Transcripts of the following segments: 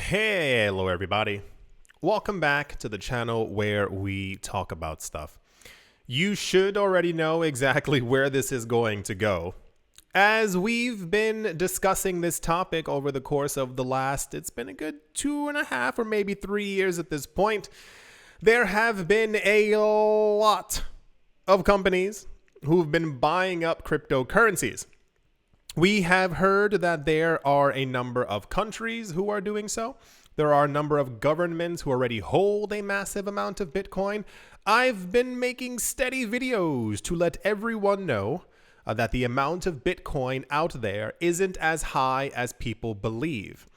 Hello everybody. Welcome back to the channel where we talk about stuff. You should already know exactly where this is going to go. As we've been discussing this topic over the course of it's been a good 2.5 or maybe 3 years at this point, there have been a lot of companies who've been buying up cryptocurrencies. We have heard that there are a number of countries who are doing so. There are a number of governments who already hold a massive amount of Bitcoin. I've been making steady videos to let everyone know that the amount of Bitcoin out there isn't as high as people believe.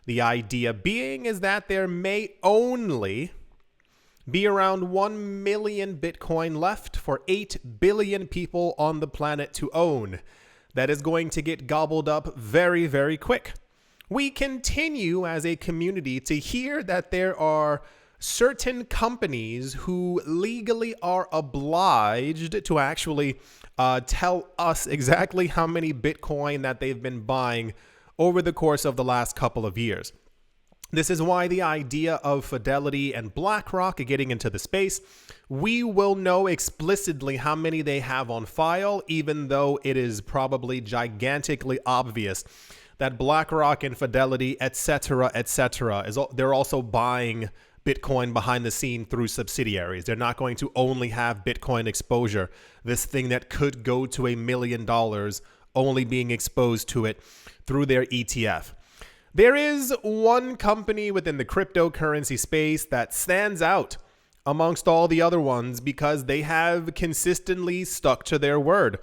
The idea being is that there may only be around 1 million Bitcoin left for 8 billion people on the planet to own. That is going to get gobbled up very, very quick. We continue as a community to hear that there are certain companies who legally are obliged to actually tell us exactly how many Bitcoin that they've been buying over the course of the last couple of years. This is why the idea of Fidelity and BlackRock are getting into the space. We will know explicitly how many they have on file, even though it is probably gigantically obvious that BlackRock and Fidelity, etc., they're also buying Bitcoin behind the scene through subsidiaries. They're not going to only have Bitcoin exposure, this thing that could go to $1 million, only being exposed to it through their ETF. There is one company within the cryptocurrency space that stands out amongst all the other ones because they have consistently stuck to their word.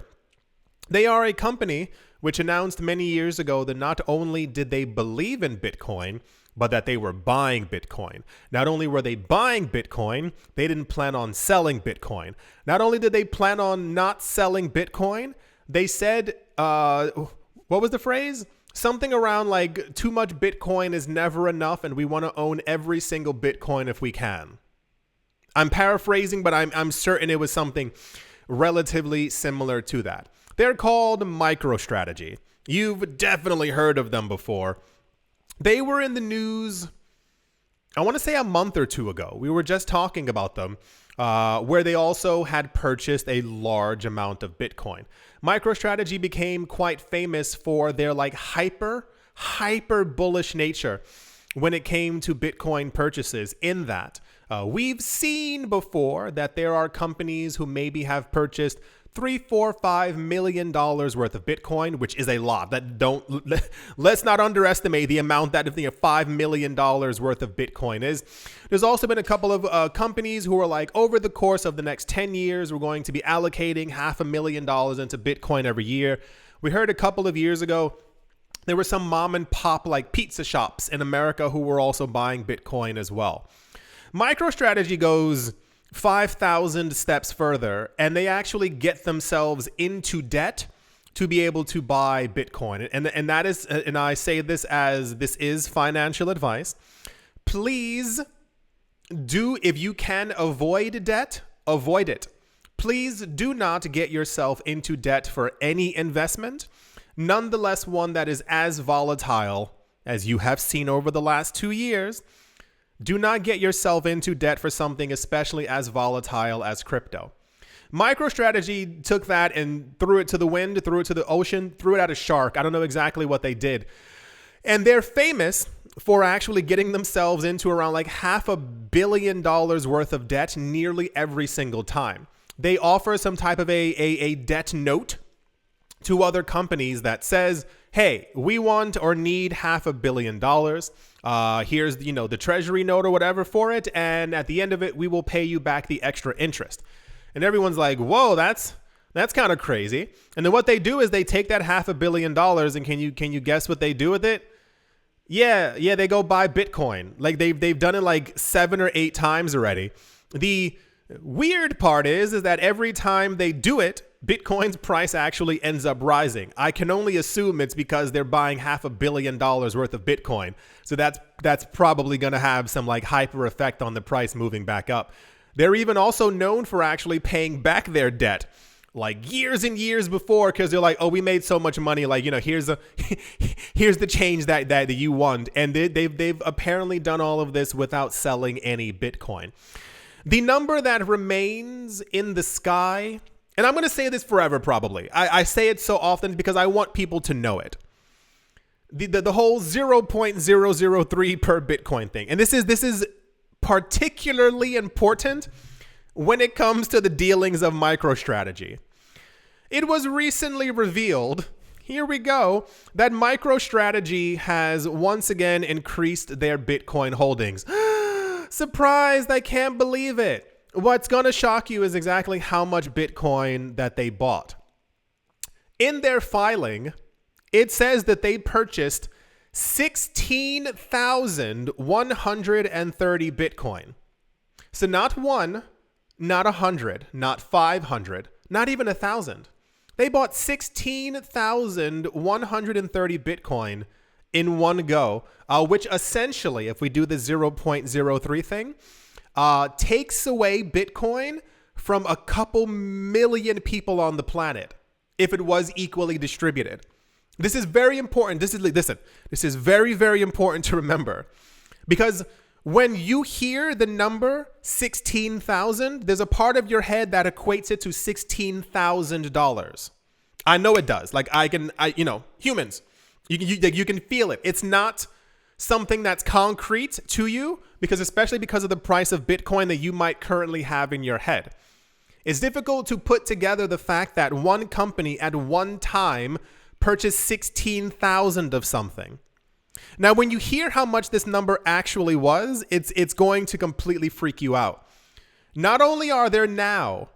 They are a company which announced many years ago that not only did they believe in Bitcoin, but that they were buying Bitcoin. Not only were they buying Bitcoin, they didn't plan on selling Bitcoin. Not only did they plan on not selling Bitcoin, they said, what was the phrase? Something around like too much Bitcoin is never enough and we want to own every single Bitcoin if we can. I'm paraphrasing, but I'm certain it was something relatively similar to that. They're called MicroStrategy. You've definitely heard of them before. They were in the news, I want to say a month or two ago. We were just talking about them, where they also had purchased a large amount of Bitcoin. MicroStrategy became quite famous for their hyper bullish nature when it came to Bitcoin purchases, in that we've seen before that there are companies who maybe have purchased $3, $4, $5 million worth of Bitcoin, which is a lot. Let's not underestimate the amount that $5 million worth of Bitcoin is. There's also been a couple of companies who are like, over the course of the next 10 years, we're going to be allocating $500,000 into Bitcoin every year. We heard a couple of years ago, there were some mom and pop pizza shops in America who were also buying Bitcoin as well. MicroStrategy goes 5,000 steps further, and they actually get themselves into debt to be able to buy Bitcoin. And that is, and I say this as this is financial advice. Please do, if you can avoid debt, avoid it. Please do not get yourself into debt for any investment, nonetheless one that is as volatile as you have seen over the last 2 years. Do not get yourself into debt for something especially as volatile as crypto. MicroStrategy took that and threw it to the wind, threw it to the ocean, threw it at a shark. I don't know exactly what they did. And they're famous for actually getting themselves into around $500 million worth of debt nearly every single time. They offer some type of a debt note to other companies that says, hey, we want or need $500 million. Here's the treasury note or whatever for it, and at the end of it, we will pay you back the extra interest. And everyone's like, whoa, that's kind of crazy. And then what they do is they take that $500 million, and can you guess what they do with it? Yeah, they go buy Bitcoin. They've done it 7 or 8 times already. The weird part is that every time they do it, Bitcoin's price actually ends up rising. I can only assume it's because they're buying $500 million worth of Bitcoin. So that's probably going to have some hyper effect on the price moving back up. They're even also known for actually paying back their debt like years and years before, because they're like, oh, we made so much money, like, you know, here's the here's the change that you want. And they've apparently done all of this without selling any Bitcoin. The number that remains in the sky, and I'm going to say this forever probably, I say it so often because I want people to know it, the whole 0.003 per Bitcoin thing. And this is particularly important when it comes to the dealings of MicroStrategy. It was recently revealed, here we go, that MicroStrategy has once again increased their Bitcoin holdings. Surprised, I can't believe it. What's going to shock you is exactly how much Bitcoin that they bought. In their filing, it says that they purchased 16,130 Bitcoin. So not one, not 100, not 500, not even 1,000. They bought 16,130 Bitcoin in one go, which essentially, if we do the 0.03 thing, takes away Bitcoin from a couple million people on the planet if it was equally distributed. This is very important. This is very, very important to remember, because when you hear the number 16,000, there's a part of your head that equates it to $16,000. I know it does. Like humans, you can feel it. It's not something that's concrete to you, because especially because of the price of Bitcoin that you might currently have in your head. It's difficult to put together the fact that one company at one time purchased 16,000 of something. Now, when you hear how much this number actually was, it's going to completely freak you out. Not only are there now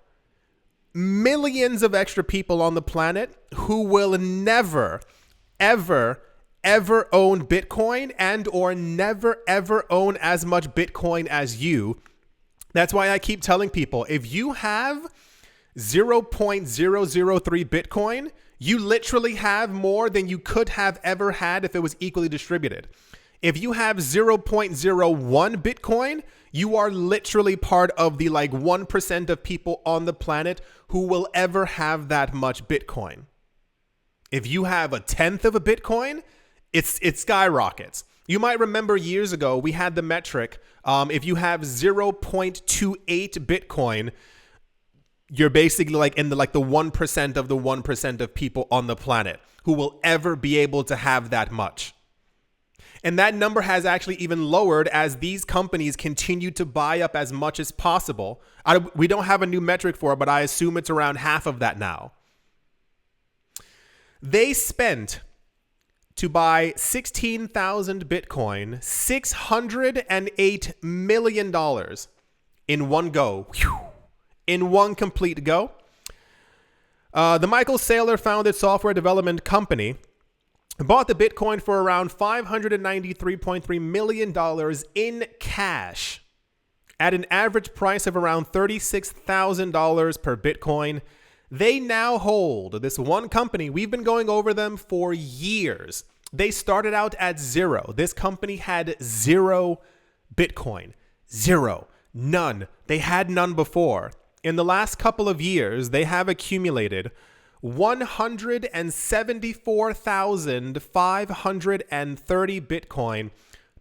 millions of extra people on the planet who will never, ever, ever own Bitcoin and or never, ever own as much Bitcoin as you. That's why I keep telling people, if you have 0.003 Bitcoin, you literally have more than you could have ever had if it was equally distributed. If you have 0.01 Bitcoin, you are literally part of the 1% of people on the planet who will ever have that much Bitcoin. If you have a tenth of a Bitcoin, it skyrockets. You might remember years ago, we had the metric, if you have 0.28 Bitcoin, you're basically in the 1% of the 1% of people on the planet who will ever be able to have that much. And that number has actually even lowered as these companies continue to buy up as much as possible. We don't have a new metric for it, but I assume it's around half of that now. They spent, to buy 16,000 Bitcoin, $608 million in one go. Whew. In one complete go. The Michael Saylor founded software development company bought the Bitcoin for around $593.3 million in cash at an average price of around $36,000 per Bitcoin. They now hold, this one company, we've been going over them for years. They started out at zero. This company had zero Bitcoin. Zero. None. They had none before. In the last couple of years, they have accumulated 174,530 Bitcoin,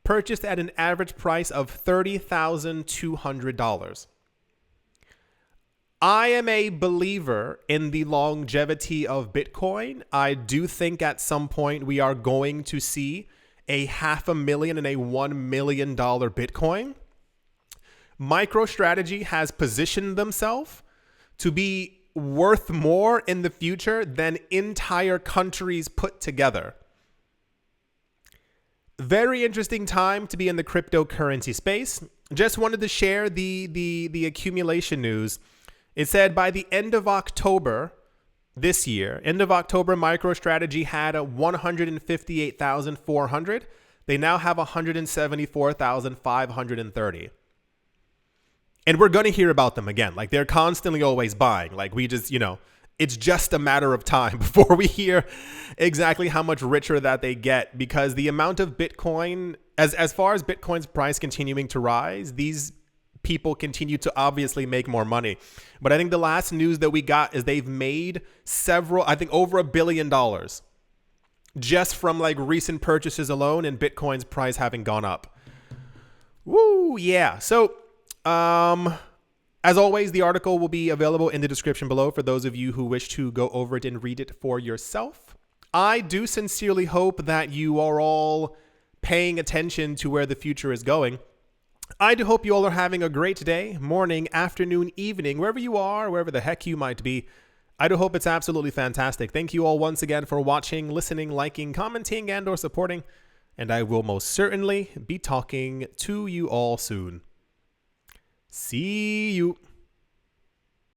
purchased at an average price of $30,200. I am a believer in the longevity of Bitcoin. I do think at some point we are going to see a $500,000 and a $1 million Bitcoin. MicroStrategy has positioned themselves to be worth more in the future than entire countries put together. Very interesting time to be in the cryptocurrency space. Just wanted to share the accumulation news. It said by the end of October this year, MicroStrategy had 158,400. They now have 174,530. And we're going to hear about them again. They're constantly always buying. We just, it's just a matter of time before we hear exactly how much richer that they get, because the amount of Bitcoin, as far as Bitcoin's price continuing to rise, these people continue to obviously make more money. But I think the last news that we got is they've made I think over $1 billion just from like recent purchases alone and Bitcoin's price having gone up. Woo, yeah. So, as always, the article will be available in the description below for those of you who wish to go over it and read it for yourself. I do sincerely hope that you are all paying attention to where the future is going. I do hope you all are having a great day, morning, afternoon, evening, wherever you are, wherever the heck you might be. I do hope it's absolutely fantastic. Thank you all once again for watching, listening, liking, commenting, and or supporting. And I will most certainly be talking to you all soon. See you.